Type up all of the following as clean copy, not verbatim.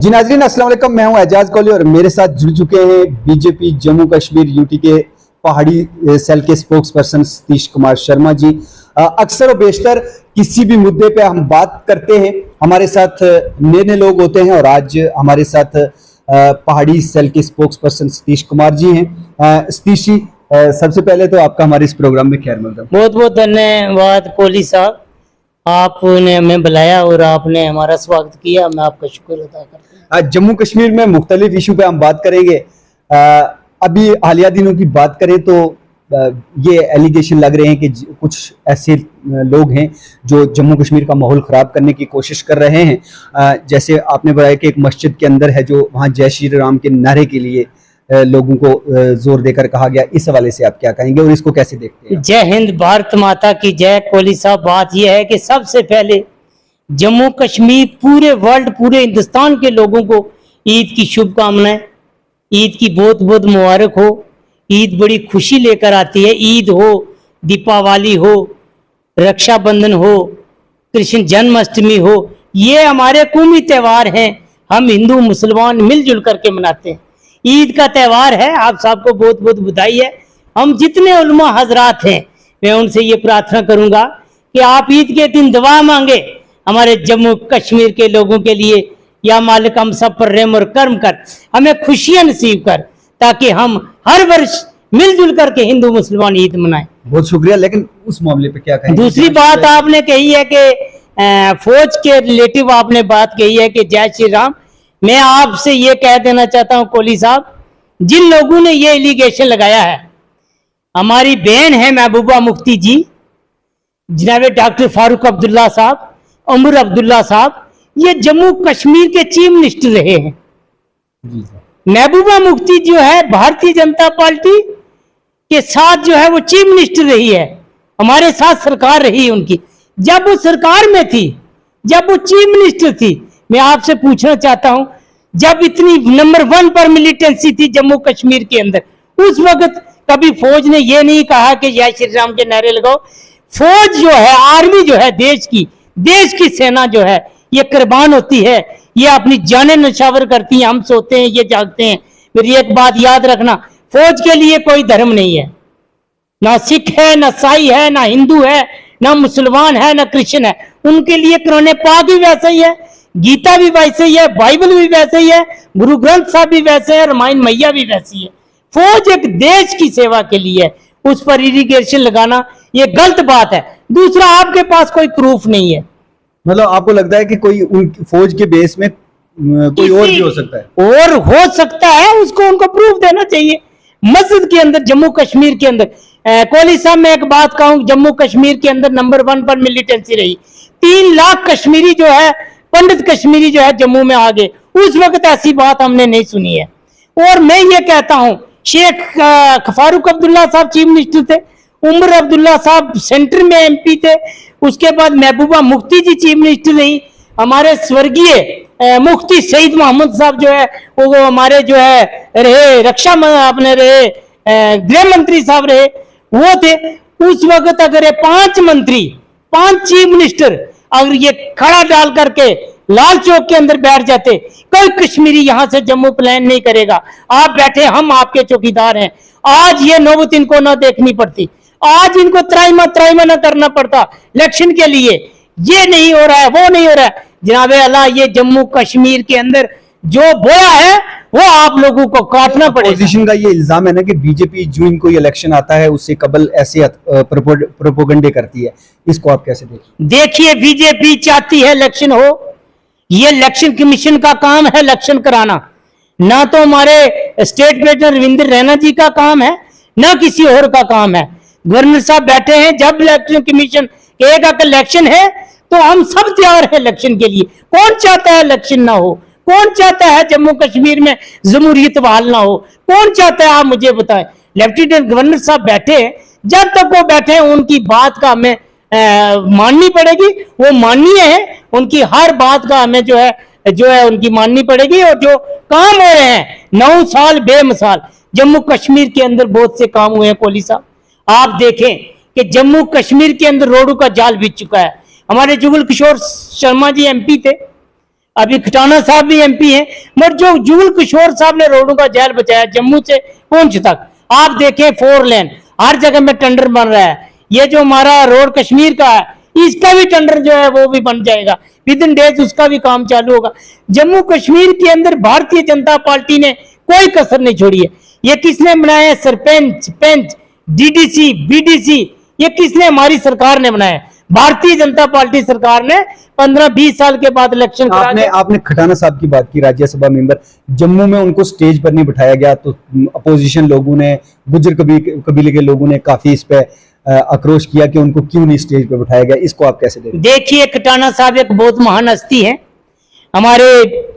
जी नाजरीन अस्सलाम वालेकुम, मैं हूं एजाज कोहली और मेरे साथ जुड़ चुके हैं बीजेपी जम्मू कश्मीर यूटी के पहाड़ी सेल के स्पोक्स पर्सन सतीश कुमार शर्मा जी। अक्सर और बेशतर किसी भी मुद्दे पे हम बात करते हैं, हमारे साथ नए नए लोग होते हैं और आज हमारे साथ पहाड़ी सेल के स्पोक्स पर्सन सतीश कुमार जी हैं। सतीश जी, सबसे पहले तो आपका हमारे इस प्रोग्राम में खैर मकदम। बहुत बहुत धन्यवाद कोहली साहब, आपने हमें बुलाया और आपने हमारा स्वागत किया, मैं आपका शुक्र अदा करता हूँ। आज जम्मू कश्मीर में मुख्तलिफ इशू पे हम बात करेंगे। अभी हालिया दिनों की बात करें तो ये एलिगेशन लग रहे हैं कि कुछ ऐसे लोग हैं जो जम्मू कश्मीर का माहौल ख़राब करने की कोशिश कर रहे हैं। जैसे आपने बताया कि एक मस्जिद के अंदर है जो वहाँ जय श्री राम के नारे के लिए लोगों को जोर देकर कहा गया, इस हवाले से आप क्या कहेंगे और इसको कैसे देखते हैं? जय हिंद, भारत माता की जय। कोहली साहब, बात यह है कि सबसे पहले जम्मू कश्मीर, पूरे वर्ल्ड, पूरे हिंदुस्तान के लोगों को ईद की शुभकामनाएं, ईद की बहुत बहुत मुबारक हो। ईद बड़ी खुशी लेकर आती है। ईद हो, दीपावली हो, रक्षाबंधन हो, कृष्ण जन्माष्टमी हो, ये हमारे कौमी त्यौहार हैं। हम हिंदू मुसलमान मिलजुल करके मनाते हैं। ईद का त्यौहार है, आप सबको बहुत बहुत बधाई है। हम जितने उलमा हजरात हैं, मैं उनसे ये प्रार्थना करूंगा कि आप ईद के दिन दुआ मांगे हमारे जम्मू कश्मीर के लोगों के लिए। या मालिक हम सब पर रहम और करम कर, हमें खुशियां नसीब कर, ताकि हम हर वर्ष मिलजुल करके हिंदू मुसलमान ईद मनाएं। बहुत शुक्रिया, लेकिन उस मामले पे क्या कहेंगे? दूसरी बात आपने कही है कि फौज के रिलेटिव आपने बात कही है कि जय श्री राम। मैं आपसे ये कह देना चाहता हूं कोहली साहब, जिन लोगों ने ये एलिगेशन लगाया है, हमारी बहन है महबूबा मुफ्ती जी, जनाब डॉक्टर फारूक अब्दुल्ला साहब, उमर अब्दुल्ला साहब, ये जम्मू कश्मीर के चीफ मिनिस्टर रहे हैं। महबूबा मुफ्ती जो है भारतीय जनता पार्टी के साथ जो है वो चीफ मिनिस्टर रही है, हमारे साथ सरकार रही है उनकी। जब वो सरकार में थी, जब वो चीफ मिनिस्टर थी, मैं आपसे पूछना चाहता हूं, जब इतनी नंबर 1 पर मिलिटेंसी थी जम्मू कश्मीर के अंदर, उस वक्त कभी फौज ने ये नहीं कहा कि जय श्री राम के नारे लगाओ? फौज जो है, आर्मी जो है, देश की सेना जो है, ये कुर्बान होती है, ये अपनी जानें नशावर करती है। हम सोते हैं, ये जागते हैं। मेरी एक बात याद रखना, फौज के लिए कोई धर्म नहीं है, ना सिख है, ना ईसाई है, ना हिंदू है, ना मुसलमान है, ना क्रिश्चियन है। उनके लिए कुरान पाक भी वैसा ही है, गीता भी वैसे ही है, बाइबल भी वैसे ही है, गुरु ग्रंथ साहब भी वैसे है, रामायण मैया भी वैसी है। फौज एक देश की सेवा के लिए है, उस पर इरिगेशन लगाना ये गलत बात है। दूसरा, आपके पास कोई प्रूफ नहीं है। मतलब आपको लगता है कि कोई फौज के बेस में कोई और भी हो सकता है? और हो सकता है, उसको उनको प्रूफ देना चाहिए। मस्जिद के अंदर जम्मू कश्मीर के अंदर, कोहली साहब मैं एक बात कहूं, जम्मू कश्मीर के अंदर नंबर 1 पर मिलिटेंसी रही। 3 लाख कश्मीरी जो है, पंडित कश्मीरी जो है जम्मू में आ गए। उस वक्त ऐसी बात हमने नहीं सुनी है। और मैं ये कहता हूं, शेख फारूक अब्दुल्ला साहब चीफ मिनिस्टर थे, उमर अब्दुल्ला साहब सेंटर में MP थे, उसके बाद महबूबा मुफ्ती जी चीफ मिनिस्टर रही, हमारे स्वर्गीय मुफ्ती सईद मोहम्मद साहब जो है वो हमारे जो है रहे रक्षा अपने रहे, गृह मंत्री साहब रहे, वो थे। उस वक्त अगर ये 5 मंत्री, 5 चीफ मिनिस्टर अगर ये खड़ा डाल करके लाल चौक के अंदर बैठ जाते, कोई कश्मीरी यहां से जम्मू प्लान नहीं करेगा। आप बैठे, हम आपके चौकीदार हैं। आज ये नौबत इनको ना देखनी पड़ती, आज इनको त्राइमा ना करना पड़ता इलेक्शन के लिए। ये नहीं हो रहा है, वो नहीं हो रहा है। जनाबे अल्लाह, ये जम्मू कश्मीर के अंदर जो बोया है वो आप लोगों को काटना पड़ेगा। अपोजिशन का ये इल्जाम है ना कि बीजेपी जो इनको इलेक्शन आता है उससे कबल ऐसे प्रोपोगंडे करती है, इसको आप कैसे देखिए? देखिए, बीजेपी चाहती है इलेक्शन हो। ये इलेक्शन कमीशन का काम है इलेक्शन कराना, ना तो हमारे स्टेट प्रेसिडेंट रविंद्र रैना जी का काम है, ना किसी और का काम है। गवर्नर साहब बैठे हैं, जब इलेक्शन कमीशन कहेगा कि इलेक्शन है तो हम सब तैयार हैं इलेक्शन के लिए। कौन चाहता है इलेक्शन ना हो? कौन चाहता है जम्मू कश्मीर में जमहूरियत बहाल ना हो? कौन चाहता है, आप मुझे बताएं। लेफ्टिनेंट गवर्नर साहब बैठे हैं, जब तक वो बैठे हैं उनकी बात का हमें माननी पड़ेगी। वो माननीय है, उनकी हर बात का हमें जो है उनकी माननी पड़ेगी। और जो काम हो रहे हैं 9 साल बेमिसाल, जम्मू कश्मीर के अंदर बहुत से काम हुए हैं। कोहली साहब, आप देखें कि जम्मू कश्मीर के अंदर रोडों का जाल बिछ चुका है। हमारे जुगल किशोर शर्मा जी MP थे, अभी खटाना साहब भी एमपी हैं, मगर जो जुगल किशोर साहब ने रोडों का जाल बचाया जम्मू से पुंछ तक, आप देखें 4 लेन हर जगह में टेंडर बन रहा है। ये जो हमारा रोड कश्मीर का है, इसका भी टेंडर जो है वो भी बन जाएगा विद इन डेज, उसका भी काम चालू होगा। जम्मू कश्मीर के अंदर भारतीय जनता पार्टी ने कोई कसर नहीं छोड़ी है। ये किसने बनाया है? सरपंच, पंच, डीडीसी, बीडीसी, ये किसने? हमारी सरकार ने बनाया है। भारतीय जनता पार्टी सरकार ने 15-20 साल के बाद इलेक्शन करा के। आपने खटाना साहब की बात की, राज्यसभा मेंबर, जम्मू में उनको स्टेज पर नहीं बिठाया गया तो अपोजिशन लोगों ने, गुज्जर कबीले के लोगों ने काफी इस पे आक्रोश किया कि उनको क्यों नहीं स्टेज पर बिठाया गया। इसको आप कैसे देखते हैं? देखिए, खटाना साहब एक बहुत महान हस्ती है। हमारे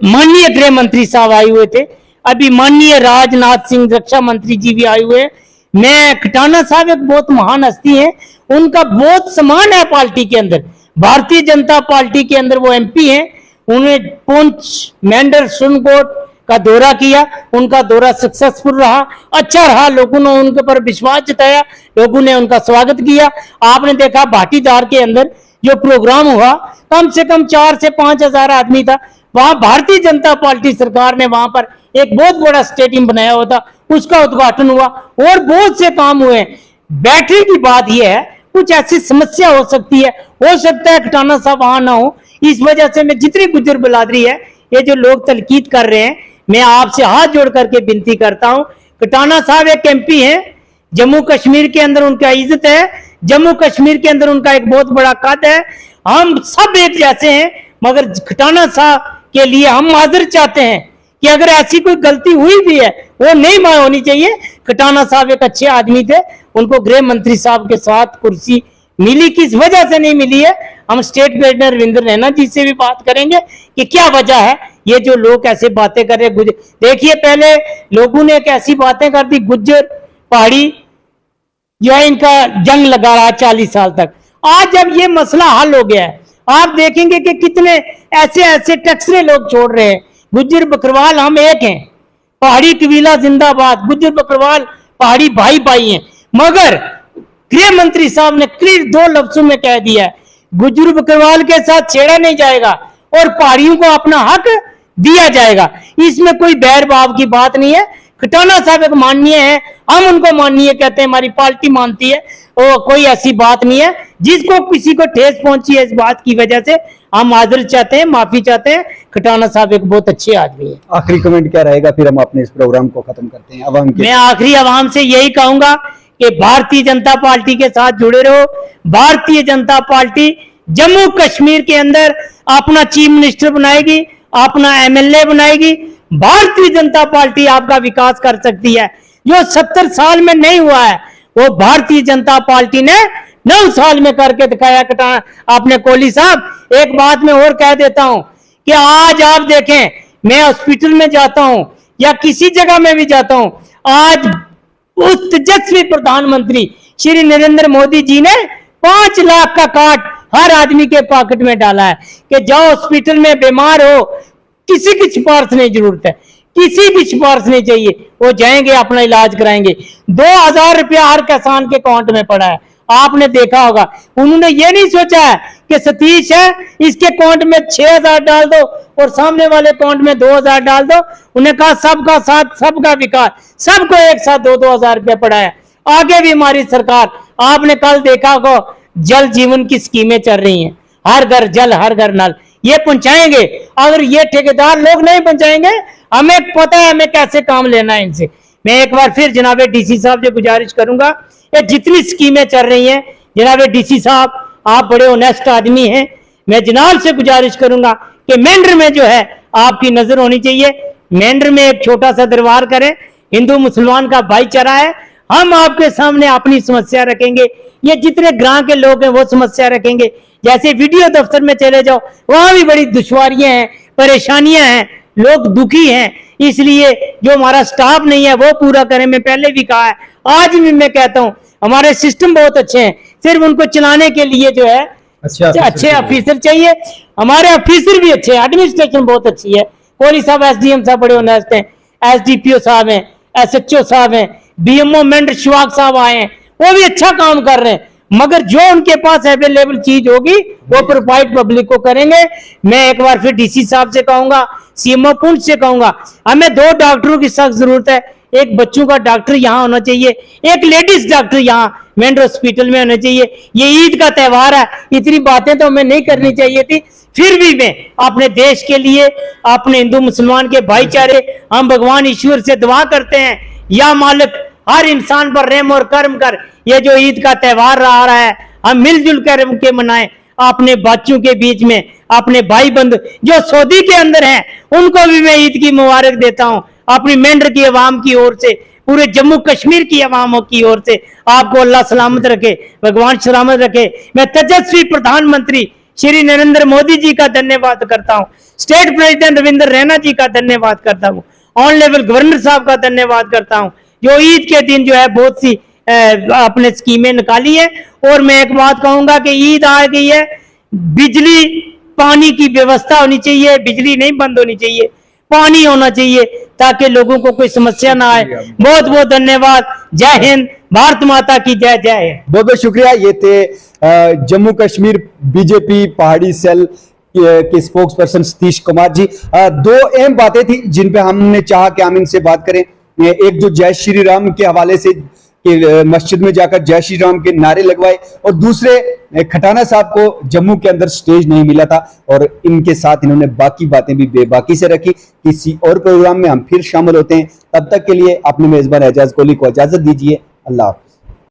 माननीय गृह मंत्री साहब आए हुए थे, अभी माननीय राजनाथ सिंह रक्षा मंत्री जी भी आए हुए हैं। मैं खटाना साहब एक बहुत महान हस्ती है, उनका बहुत सम्मान है पार्टी के अंदर। भारतीय जनता पार्टी के अंदर वो एमपी हैं। उन्हें पुंछ, मेंढर, सुरनकोट का दौरा किया, उनका दौरा सक्सेसफुल रहा, अच्छा रहा, लोगों ने उनके ऊपर विश्वास जताया, लोगों ने उनका स्वागत किया। आपने देखा भाटीदार के अंदर जो प्रोग्राम हुआ, कम से कम 4 से 5 हजार आदमी था वहां। भारतीय जनता पार्टी सरकार ने वहां पर एक बहुत बड़ा स्टेडियम बनाया हुआ था, उसका उद्घाटन हुआ और बहुत से काम हुए। बैटरी की बात यह है, कुछ ऐसी समस्या हो सकती है, हो सकता है खटाना साहब वहां ना हो, इस वजह से मैं जितनी गुज्जर बिरादरी है, ये जो लोग तलकीद कर रहे हैं, मैं आपसे हाथ जोड़ करके विनती करता हूं। खटाना साहब एक एमपी हैं, जम्मू कश्मीर के अंदर उनका इज्जत है, जम्मू कश्मीर के अंदर उनका एक बहुत बड़ा कद है। हम सब एक जैसे हैं, मगर खटाना साहब के लिए हम माजर चाहते हैं कि अगर ऐसी कोई गलती हुई भी है वो नहीं होनी चाहिए। खटाना साहब एक अच्छे आदमी थे, उनको गृह मंत्री साहब के साथ कुर्सी मिली, किस वजह से नहीं मिली है हम स्टेट गवर्नर रविंद्र रैना जी से भी बात करेंगे कि क्या वजह है ये जो लोग ऐसे बातें कर रहे हैं। देखिए, पहले लोगों ने एक ऐसी बातें कर दी, गुज्जर पहाड़ी जो है इनका जंग लगा रहा 40 साल तक। आज जब ये मसला हल हो गया है, आप देखेंगे कि कितने ऐसे ऐसे टैक्सरे लोग छोड़ रहे हैं। गुज्जर बकरवाल हम एक हैं, पहाड़ी कबीला जिंदाबाद, गुज्जर बकरवाल पहाड़ी भाई भाई हैं। मगर गृह मंत्री साहब ने क्लियर 2 लफ्जों में कह दिया है, गुज्जर बकरवाल के साथ छेड़ा नहीं जाएगा और पहाड़ियों को अपना हक दिया जाएगा। इसमें कोई बैर भाव की बात नहीं है। खटाना साहब एक माननीय है, हम उनको माननीय कहते हैं, हमारी पार्टी मानती है, और कोई ऐसी बात नहीं है। जिसको किसी को ठेस पहुंची है इस बात की वजह से हम माजरत चाहते हैं, माफी चाहते हैं। खटाना साहब एक बहुत अच्छे आदमी है। आखिरी कमेंट क्या रहेगा, फिर हम अपने इस प्रोग्राम को खत्म करते हैं। अवाम के मैं आखिरी अवाम से यही कहूंगा कि भारतीय जनता पार्टी के साथ जुड़े रहो। भारतीय जनता पार्टी जम्मू कश्मीर के अंदर अपना चीफ मिनिस्टर बनाएगी, अपना एमएलए बनाएगी। भारतीय जनता पार्टी आपका विकास कर सकती है। जो 70 साल में नहीं हुआ है वो भारतीय जनता पार्टी ने 9 साल में करके दिखाया। कटाना आपने कोहली साहब, एक बात मैं और कह देता हूं कि आज आप देखें, मैं हॉस्पिटल में जाता हूं या किसी जगह में भी जाता हूं, आज उस तेजस्वी प्रधानमंत्री श्री नरेंद्र मोदी जी ने 5 लाख का कार्ड हर आदमी के पॉकेट में डाला है कि जाओ हॉस्पिटल में बीमार हो, किसी की सिफारिश नहीं जरूरत है, किसी की सिफारिश नहीं चाहिए, वो जाएंगे अपना इलाज कराएंगे। 2000 रुपया हर किसान के अकाउंट में पड़ा है, आपने देखा होगा। उन्होंने ये नहीं सोचा है कि सतीश है इसके अकाउंट में 6000 डाल दो और सामने वाले अकाउंट में 2000 डाल दो। उन्हें कहा सबका साथ सबका विकास, सबको एक साथ 2-2 हजार रुपया पड़ा है। आगे भी हमारी सरकार, आपने कल देखा होगा, जल जीवन की स्कीमें चल रही हैं, हर घर जल हर घर नल, ये पहुंचाएंगे। अगर ये ठेकेदार लोग नहीं पहुंचाएंगे, हमें पता है हमें कैसे काम लेना है इनसे। मैं एक बार फिर जनाबे डीसी साहब से गुजारिश करूंगा, ये जितनी स्कीमें चल रही हैं, जनाबे डीसी साहब आप बड़े ऑनेस्ट आदमी हैं, मैं जनाब से गुजारिश करूंगा कि मेंढर में जो है आपकी नजर होनी चाहिए। मेंढर में एक छोटा सा दरबार करें, हिंदू मुसलमान का भाईचारा है, हम आपके सामने अपनी समस्या रखेंगे। ये जितने ग्राम के लोग हैं वो समस्या रखेंगे। जैसे वीडियो दफ्तर में चले जाओ, वहां भी बड़ी दुश्वारियां हैं, परेशानियां हैं, लोग दुखी हैं। इसलिए जो हमारा स्टाफ नहीं है वो पूरा करें। मैं पहले भी कहा है, आज भी मैं कहता हूं, हमारे सिस्टम बहुत अच्छे हैं, सिर्फ उनको चलाने के लिए जो है अच्छे ऑफिसर चाहिए। हमारे ऑफिसर भी अच्छे हैं, एडमिनिस्ट्रेशन बहुत अच्छी है। कोहली साहब एसडीएम साहब बड़े ऑनेस्ट हैं, एसडीपीओ साहब हैं, एसएचओ साहब हैं, बीएमओ मेंढर शिवाग साहब आए हैं, वो भी अच्छा काम कर रहे हैं। मगर जो उनके पास अवेलेबल चीज होगी वो प्रोवाइड पब्लिक को करेंगे। मैं एक बार फिर डीसी साहब से कहूंगा, सीएमओ पुंछ से कहूंगा, हमें 2 डॉक्टरों की सख्त जरूरत है। एक बच्चों का डॉक्टर यहाँ होना चाहिए, एक लेडीज डॉक्टर यहाँ मेंढर हॉस्पिटल में होना चाहिए। ये ईद का त्योहार है, इतनी बातें तो हमें नहीं करनी चाहिए थी, फिर भी मैं अपने देश के लिए, अपने हिंदू मुसलमान के भाईचारे, हम भगवान ईश्वर से दुआ करते हैं, या मालिक हर इंसान पर रहम और करम कर। ये जो ईद का त्योहार आ रहा है, हम मिलजुल कर के मनाएं। अपने बच्चों के बीच में अपने भाई बंधु जो सऊदी के अंदर हैं, उनको भी मैं ईद की मुबारक देता हूं। अपनी मेंढर की आवाम की ओर से, पूरे जम्मू कश्मीर की आवामों की ओर से आपको अल्लाह सलामत रखे, भगवान सलामत रखे। मैं तेजस्वी प्रधानमंत्री श्री नरेंद्र मोदी जी का धन्यवाद करता हूं, स्टेट प्रेसिडेंट रविंद्र रैना जी का धन्यवाद करता हूं, ऑन लेवल गवर्नर साहब का धन्यवाद करता हूं, जो ईद के दिन जो है बहुत सी अपने स्कीमें निकाली है। और मैं एक बात कहूंगा कि ईद आ गई है, बिजली पानी की व्यवस्था होनी चाहिए, बिजली नहीं बंद होनी चाहिए, पानी होना चाहिए ताकि लोगों को कोई समस्या ना आए। बहुत बहुत धन्यवाद। जय हिंद, भारत माता की जय। जय हिंद। बहुत बहुत शुक्रिया। ये थे जम्मू कश्मीर बीजेपी पहाड़ी सेल के स्पोक्स पर्सन सतीश कुमार जी। 2 अहम बातें थी जिन पे हमने चाहा कि हम इनसे बात करें। एक जो जय श्री राम के हवाले से कि मस्जिद में जाकर जय श्री राम के नारे लगवाए, और दूसरे खटाना साहब को जम्मू के अंदर स्टेज नहीं मिला था, और इनके साथ इन्होंने बाकी बातें भी बेबाकी से रखी। किसी और प्रोग्राम में हम फिर शामिल होते हैं, तब तक के लिए अपने मेजबान एजाज कोहली को इजाजत दीजिए। अल्लाह हाफ़िज़।